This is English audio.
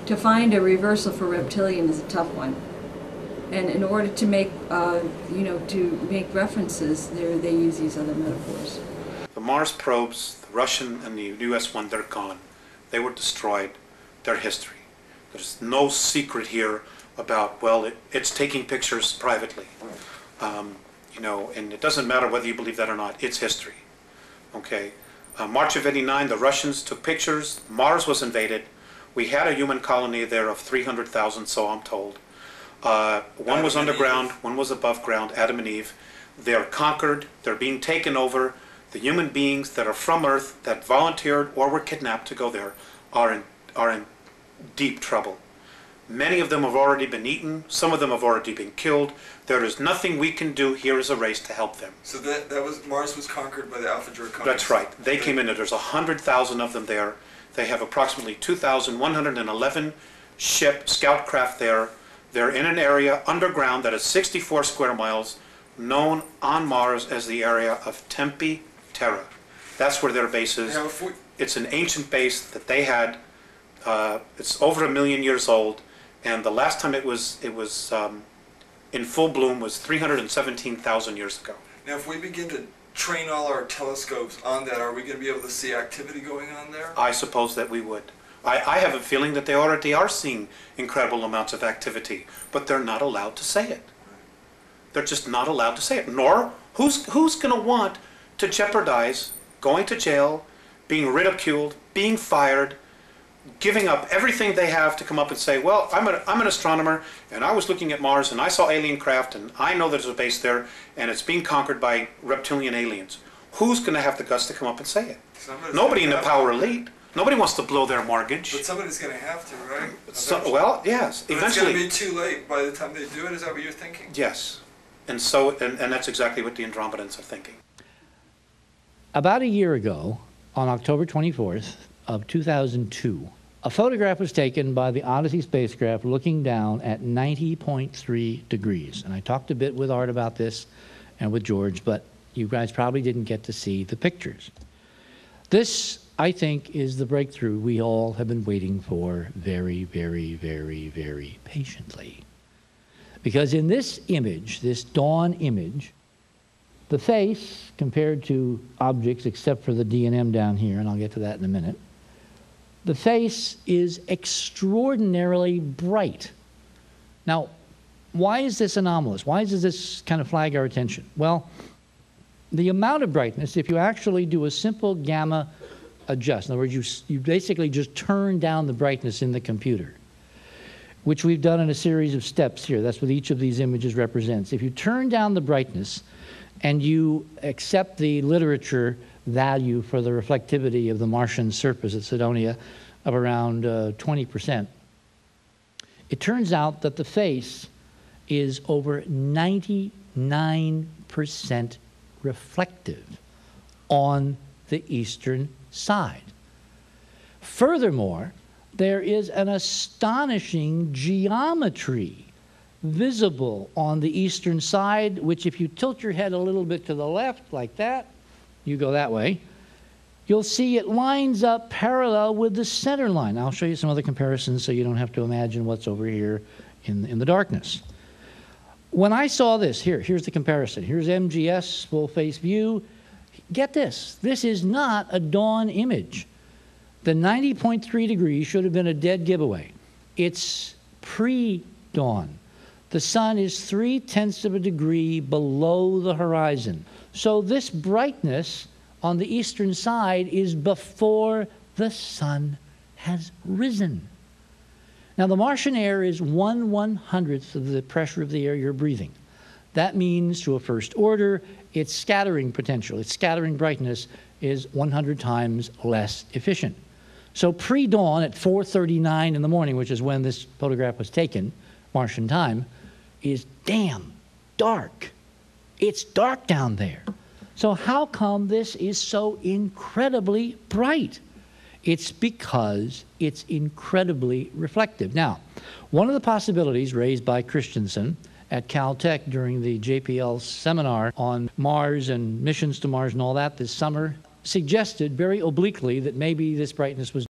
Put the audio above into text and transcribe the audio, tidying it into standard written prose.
to find a reversal for reptilian is a tough one. And in order to make, to make references, they use these other metaphors. The Mars probes, the Russian and the US one, they're gone. They were destroyed. They're history. There's no secret here about, well, it's taking pictures privately. And it doesn't matter whether you believe that or not, it's history. Okay. March of '89, the Russians took pictures. Mars was invaded. We had a human colony there of 300,000, so I'm told. One was underground, one was above ground, Adam and Eve. They're conquered, they're being taken over. The human beings that are from Earth, that volunteered or were kidnapped to go there, are in deep trouble. Many of them have already been eaten, some of them have already been killed. There is nothing we can do here as a race to help them. So Mars was conquered by the Alpha Draconis? That's right. They came in, there's 100,000 of them there. They have approximately 2,111 scout craft there. They're in an area underground that is 64 square miles, known on Mars as the area of Tempe Terra. That's where their base is. It's an ancient base that they had. It's over 1 million years old, and the last time it was in full bloom was 317,000 years ago. Now, if we begin to train all our telescopes on that, are we going to be able to see activity going on there? I suppose that we would. I have a feeling that they already are seeing incredible amounts of activity, but they're not allowed to say it. They're just not allowed to say it. Nor, who's going to want to jeopardize going to jail, being ridiculed, being fired, giving up everything they have to come up and say, well, I'm an astronomer, and I was looking at Mars, and I saw alien craft, and I know there's a base there, and it's being conquered by reptilian aliens. Who's going to have the guts to come up and say it? Nobody in the power elite. Nobody wants to blow their mortgage. But somebody's going to have to, right? Well, yes. But eventually, it's going to be too late by the time they do it. Is that what you're thinking? Yes. And that's exactly what the Andromedans are thinking. About a year ago, on October 24th of 2002, a photograph was taken by the Odyssey spacecraft looking down at 90.3 degrees. And I talked a bit with Art about this and with George, but you guys probably didn't get to see the pictures. This, I think, is the breakthrough we all have been waiting for very, very, very, very patiently. Because in this image, this dawn image, the face, compared to objects except for the D and M down here, and I'll get to that in a minute, the face is extraordinarily bright. Now, why is this anomalous? Why does this kind of flag our attention? Well, the amount of brightness, if you actually do a simple gamma adjust, in other words, you basically just turn down the brightness in the computer, which we've done in a series of steps here. That's what each of these images represents. If you turn down the brightness and you accept the literature value for the reflectivity of the Martian surface at Cydonia of around 20%, it turns out that the face is over 99% reflective on the eastern side. Furthermore, there is an astonishing geometry visible on the eastern side, which if you tilt your head a little bit to the left, like that, you go that way, you'll see it lines up parallel with the center line. I'll show you some other comparisons so you don't have to imagine what's over here in the darkness. When I saw this, here's the comparison. Here's MGS, full face view. Get this, this is not a dawn image. The 90.3 degrees should have been a dead giveaway. It's pre-dawn. The sun is 0.3 of a degree below the horizon. So this brightness on the eastern side is before the sun has risen. Now, the Martian air is 1/100th of the pressure of the air you're breathing. That means, to a first order, its scattering potential, its scattering brightness is 100 times less efficient. So pre-dawn at 4:39 in the morning, which is when this photograph was taken, Martian time, is damn dark. It's dark down there. So how come this is so incredibly bright? It's because it's incredibly reflective. Now, one of the possibilities raised by Christensen at Caltech during the JPL seminar on Mars and missions to Mars and all that this summer suggested very obliquely that maybe this brightness was